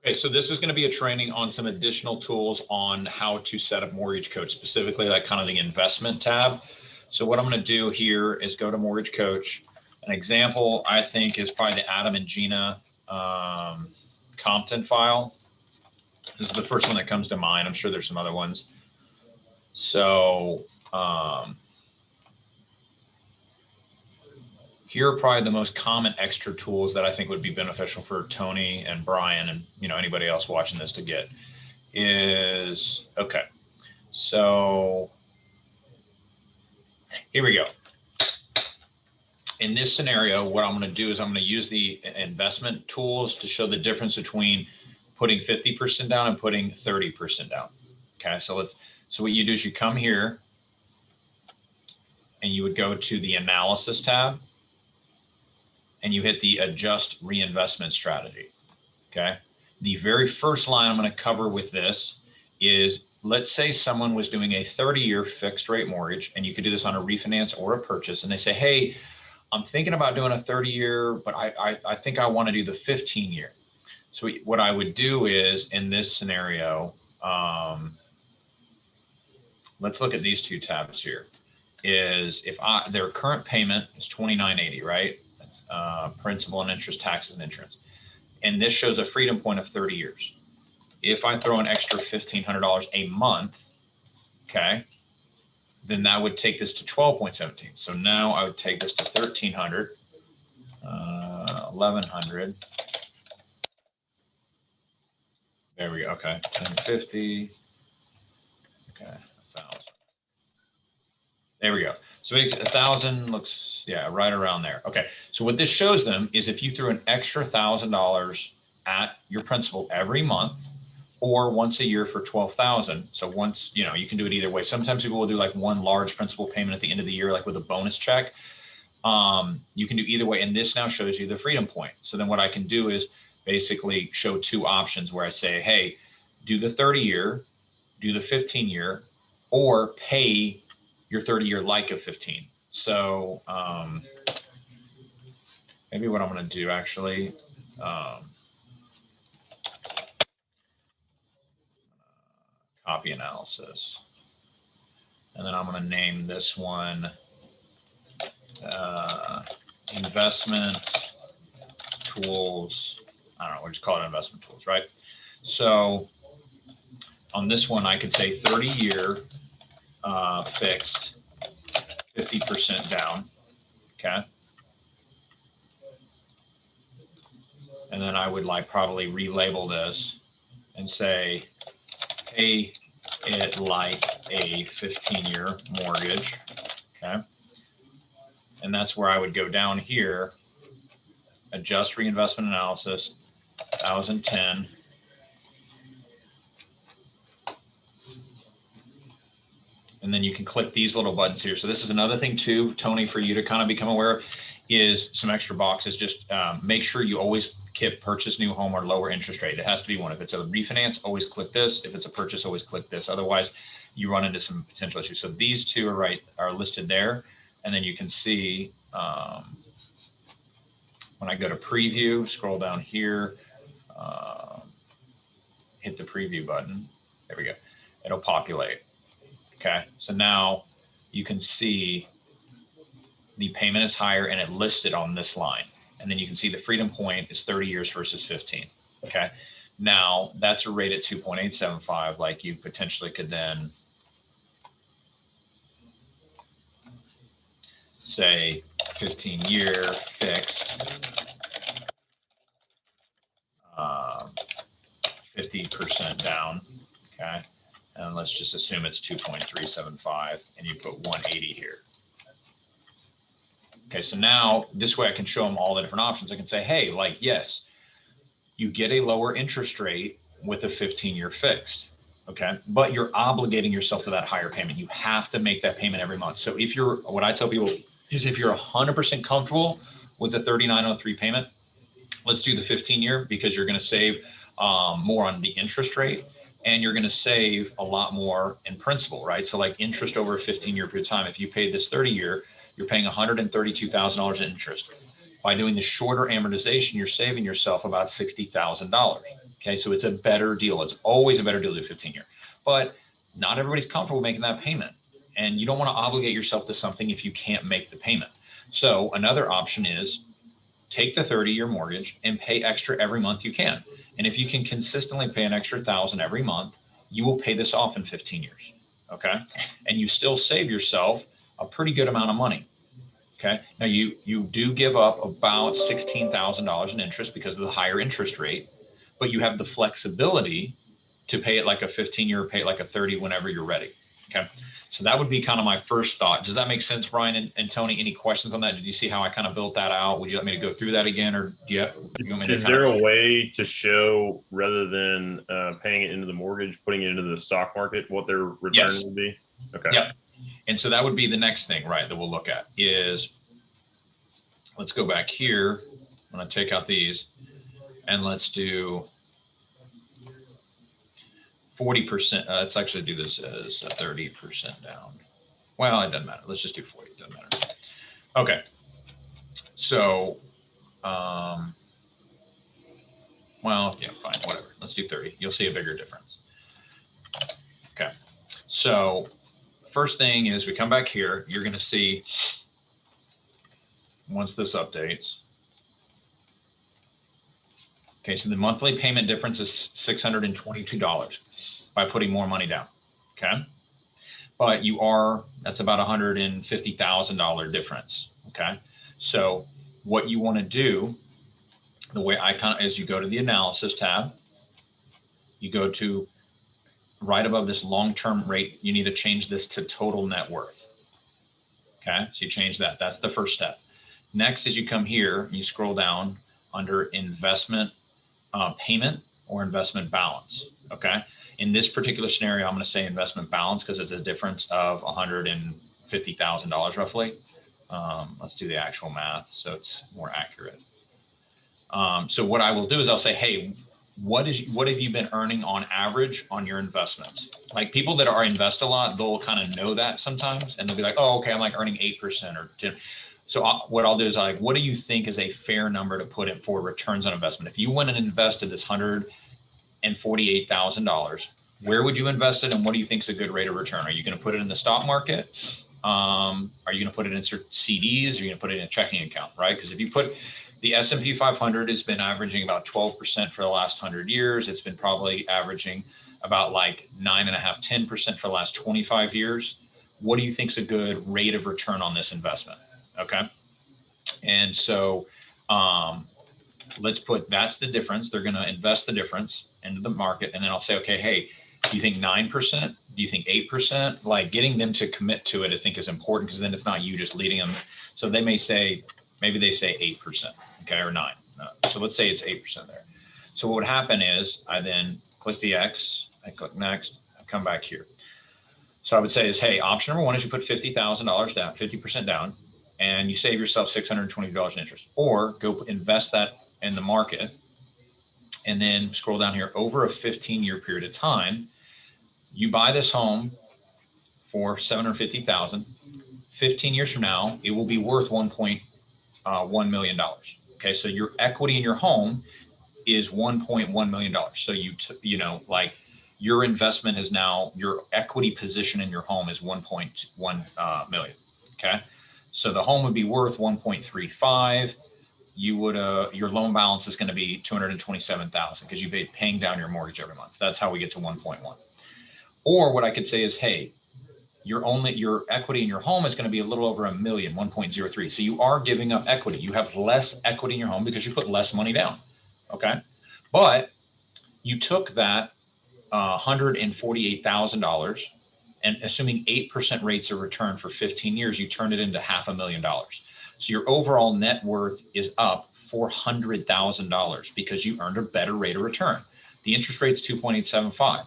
Okay, so this is going to be a training on some additional tools on how to set up Mortgage Coach, specifically like kind of the investment tab. So what I'm going to do here is go to Mortgage Coach. An example I think is probably the Adam and Gina Compton file. This is the first one that comes to mind. I'm sure there's some other ones. So here are probably the most common extra tools that I think would be beneficial for Tony and Brian and anybody else watching this to get is, okay, so here we go. In this scenario, what I'm going to do is I'm going to use the investment tools to show the difference between putting 50% down and putting 30% down. Okay, so what you do is you come here and you would go to the analysis tab and you hit the adjust reinvestment strategy. Okay. The very first line I'm going to cover with this is, let's say someone was doing a 30-year fixed rate mortgage, and you could do this on a refinance or a purchase. And they say, hey, I'm thinking about doing a 30-year, but I think I want to do the 15-year. So what I would do is, in this scenario, let's look at these two tabs here. Is if their current payment is $29.80, right? Principal and interest, taxes and insurance. And this shows a freedom point of 30 years. If I throw an extra $1,500 a month, okay, then that would take this to 12.17. So now I would take this to 1,300, 1,100. There we go. Okay, 1050. Okay, 1,000. There we go. So 1,000 looks, yeah, right around there. Okay. So what this shows them is if you threw an extra $1,000 at your principal every month or once a year for 12,000. So once, you can do it either way. Sometimes people will do like one large principal payment at the end of the year, like with a bonus check. You can do either way. And this now shows you the freedom point. So then what I can do is basically show two options where I say, hey, do the 30-year, do the 15-year, or pay your 30-year like a 15. So maybe what I'm going to do actually, copy analysis. And then I'm going to name this one investment tools. I don't know, we'll just call it investment tools, right? So on this one, I could say 30-year fixed, 50% down. Okay. And then I would probably relabel this and say, pay it like a 15-year mortgage. Okay. And that's where I would go down here, adjust reinvestment analysis, 1,010. And then you can click these little buttons here. So this is another thing too, Tony, for you to kind of become aware of, is some extra boxes. Just make sure you always purchase new home or lower interest rate. It has to be one. If it's a refinance, always click this. If it's a purchase, always click this. Otherwise, you run into some potential issues. So these two are listed there. And then you can see when I go to preview, scroll down here, hit the preview button. There we go. It'll populate. Okay, so now you can see the payment is higher and it lists it on this line. And then you can see the freedom point is 30 years versus 15. Okay, now that's a rate at 2.875. Like you potentially could then say 15-year fixed, 50% down. Okay. And let's just assume it's 2.375 and you put 180 here. Okay, so now this way I can show them all the different options. I can say, hey, yes, you get a lower interest rate with a 15-year fixed, okay? But you're obligating yourself to that higher payment. You have to make that payment every month. So what I tell people is if you're 100% comfortable with the 3903 payment, let's do the 15-year because you're going to save more on the interest rate. And you're going to save a lot more in principal, right? So interest over a 15-year period of time, if you paid this 30-year, you're paying $132,000 in interest. By doing the shorter amortization, you're saving yourself about $60,000. Okay, so it's a better deal. It's always a better deal to do 15-year, but not everybody's comfortable making that payment, and you don't want to obligate yourself to something if you can't make the payment. So another option is take the 30-year mortgage and pay extra every month you can. And if you can consistently pay an extra $1,000 every month, you will pay this off in 15 years. Okay. And you still save yourself a pretty good amount of money. Okay. Now you do give up about $16,000 in interest because of the higher interest rate, but you have the flexibility to pay it like a 15-year, pay it like a 30 whenever you're ready. Okay. So that would be kind of my first thought. Does that make sense, Brian and Tony? Any questions on that? Did you see how I kind of built that out? Would you like me to go through that again, or do you want me to Is there a way to show, rather than paying it into the mortgage, putting it into the stock market, what their return would be? Okay. Yep. And so that would be the next thing, right, that we'll look at is, let's go back here. I'm going to take out these and let's do 40%. Let's actually do this as 30% down. Well, it doesn't matter. Let's just do 40. It doesn't matter. Okay. So, well, yeah, fine, whatever. Let's do 30. You'll see a bigger difference. Okay. So first thing is we come back here, you're going to see once this updates. Okay. So the monthly payment difference is $622 by putting more money down. Okay. But that's about $150,000 difference. Okay. So what you want to do, the way I is you go to the analysis tab, you go to right above this long-term rate, you need to change this to total net worth. Okay. So you change that. That's the first step. Next is you come here, you scroll down under investment payment or investment balance. Okay. In this particular scenario, I'm going to say investment balance because it's a difference of $150,000 roughly. Let's do the actual math so it's more accurate. So what I will do is I'll say, hey, what have you been earning on average on your investments? Like people that invest a lot, they'll kind of know that sometimes, and they'll be like, oh, okay, I'm like earning 8% or 10. So what I'll do is what do you think is a fair number to put in for returns on investment? If you went and invested this $148,000, where would you invest it, and what do you think is a good rate of return? Are you going to put it in the stock market? Are you going to put it in CDs? Or are you going to put it in a checking account, right? Because if you put the S&P 500 has been averaging about 12% for the last 100 years. It's been probably averaging about like 9.5%, 10% for the last 25 years. What do you think is a good rate of return on this investment? Okay. And so that's the difference. They're going to invest the difference into the market. And then I'll say, okay, hey, do you think 9%? Do you think 8%? Like getting them to commit to it, I think is important because then it's not you just leading them. So they may say, maybe they say 8%, okay, or 9. So let's say it's 8% there. So what would happen is I then click the X, I click next, I come back here. So I would say is, hey, option number one is you put $50,000 down, 50% down, and you save yourself $620 in interest, or go invest that in the market and then scroll down here over a 15-year period of time. You buy this home for $750,000. 15 years from now, it will be worth $1.1 million. Okay. So your equity in your home is $1.1 million. So like your investment is now, your equity position in your home is 1.1 million. Okay. So the home would be worth 1.35. You would, your loan balance is going to be 227,000 because you've been paying down your mortgage every month. That's how we get to 1.1. Or what I could say is, hey, your equity in your home is going to be a little over $1 million, 1.03. So you are giving up equity. You have less equity in your home because you put less money down. Okay. But you took that $148,000 and assuming 8% rates of return for 15 years, you turned it into $500,000. So your overall net worth is up $400,000 because you earned a better rate of return. The interest rate's 2.875.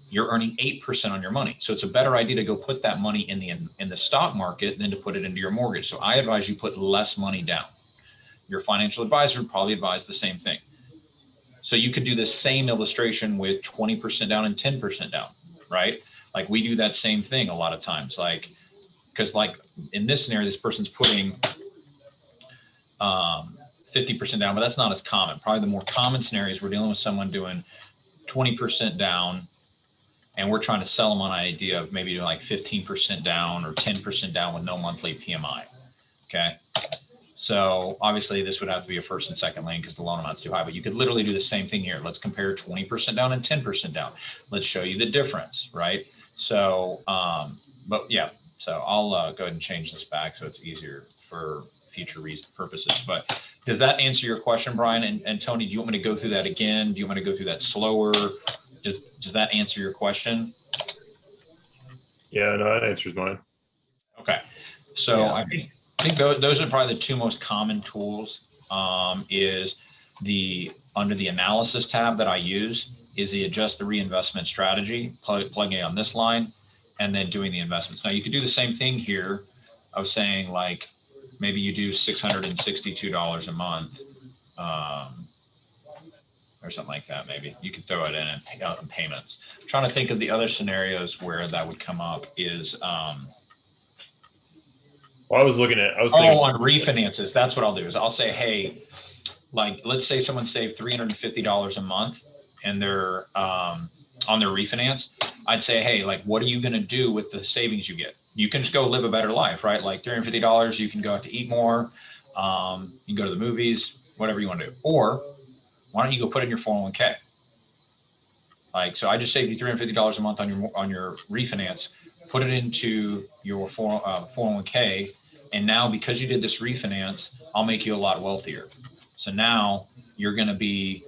You're earning 8% on your money. So it's a better idea to go put that money in the stock market than to put it into your mortgage. So I advise you put less money down. Your financial advisor would probably advise the same thing. So you could do the same illustration with 20% down and 10% down, right? Like we do that same thing a lot of times, because like in this scenario, this person's putting 50% down, but that's not as common. Probably the more common scenarios, we're dealing with someone doing 20% down, and we're trying to sell them on an idea of maybe doing like 15% down or 10% down with no monthly PMI. Okay. So obviously this would have to be a first and second lien because the loan amount's too high, but you could literally do the same thing here. Let's compare 20% down and 10% down. Let's show you the difference, right? So, but yeah, so I'll go ahead and change this back so it's easier for future purposes. But does that answer your question, Brian? And Tony, do you want me to go through that again? Do you want me to go through that slower? Does that answer your question? Yeah, no, that answers mine. Okay. So Yeah. I think those are probably the two most common tools. Is under the analysis tab that I use is the adjust the reinvestment strategy, plugging it on this line, and then doing the investments. Now you could do the same thing here of saying like maybe you do $662 a month, or something like that. Maybe you could throw it in and pay out in payments. I'm trying to think of the other scenarios where that would come up is. Well, I was thinking on refinances. That's what I'll do is I'll say, hey, like, let's say someone saved $350 a month and they're on their refinance. I'd say, hey, like, what are you going to do with the savings you get? You can just go live a better life, right? Like $350, you can go out to eat more. You can go to the movies, whatever you want to do. Or why don't you go put in your 401k? Like, so I just saved you $350 a month on your refinance. Put it into your 401k. And now because you did this refinance, I'll make you a lot wealthier. So now you're going to be,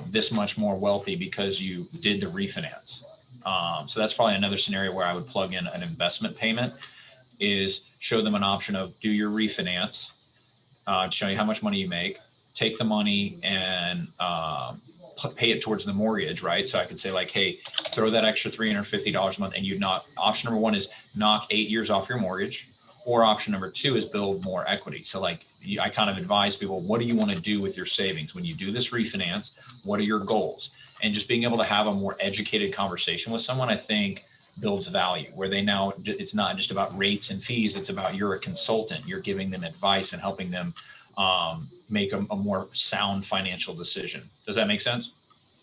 this much more wealthy because you did the refinance. So that's probably another scenario where I would plug in an investment payment is show them an option of do your refinance, show you how much money you make, take the money and pay it towards the mortgage, right? So I could say like, hey, throw that extra $350 a month and option number one is knock 8 years off your mortgage, or option number two is build more equity. So like I kind of advise people, what do you want to do with your savings? When you do this refinance, what are your goals? And just being able to have a more educated conversation with someone, I think builds value where it's not just about rates and fees. It's about you're a consultant, you're giving them advice and helping them make a more sound financial decision. Does that make sense?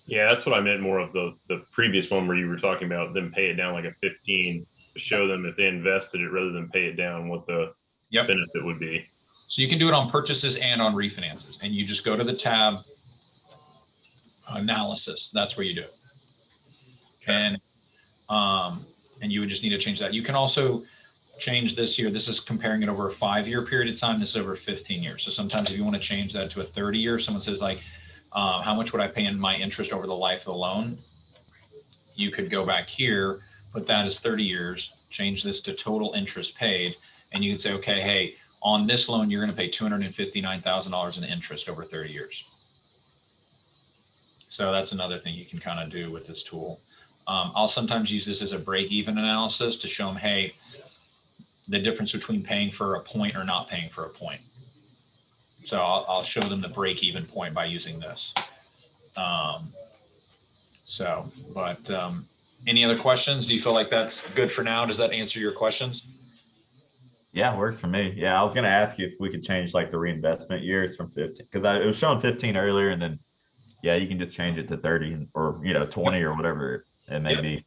Yeah, that's what I meant more of the previous one where you were talking about them pay it down like a 15 to show them if they invested it rather than pay it down, what the benefit would be. So you can do it on purchases and on refinances, and you just go to the tab analysis. That's where you do it. Okay. And you would just need to change that. You can also change this here. This is comparing it over a 5-year period of time. This is over 15 years. So sometimes if you want to change that to a 30-year, someone says like, how much would I pay in my interest over the life of the loan? You could go back here, put that as 30 years, change this to total interest paid. And you can say, okay, hey, on this loan, you're going to pay $259,000 in interest over 30 years. So that's another thing you can kind of do with this tool. I'll sometimes use this as a break-even analysis to show them, hey, the difference between paying for a point or not paying for a point. So I'll show them the break-even point by using this. Any other questions? Do you feel like that's good for now? Does that answer your questions? Yeah, it works for me. Yeah, I was going to ask you if we could change like the reinvestment years from 15, because it was showing 15 earlier, and then you can just change it to 30 or 20 or whatever it may be.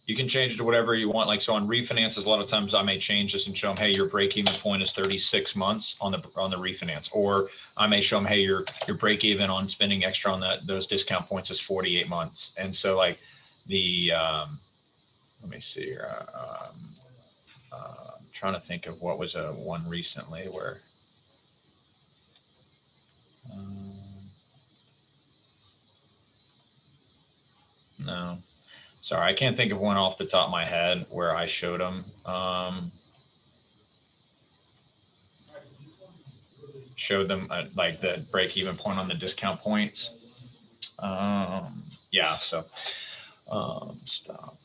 You can change it to whatever you want. Like, so on refinances, a lot of times I may change this and show them, hey, your break-even point is 36 months on the refinance. Or I may show them, hey, your break-even on spending extra on those discount points is 48 months. And so like let me see here. I'm trying to think of what was one recently where, no. Sorry, I can't think of one off the top of my head where I showed them. Showed them like the break-even point on the discount points. Stop.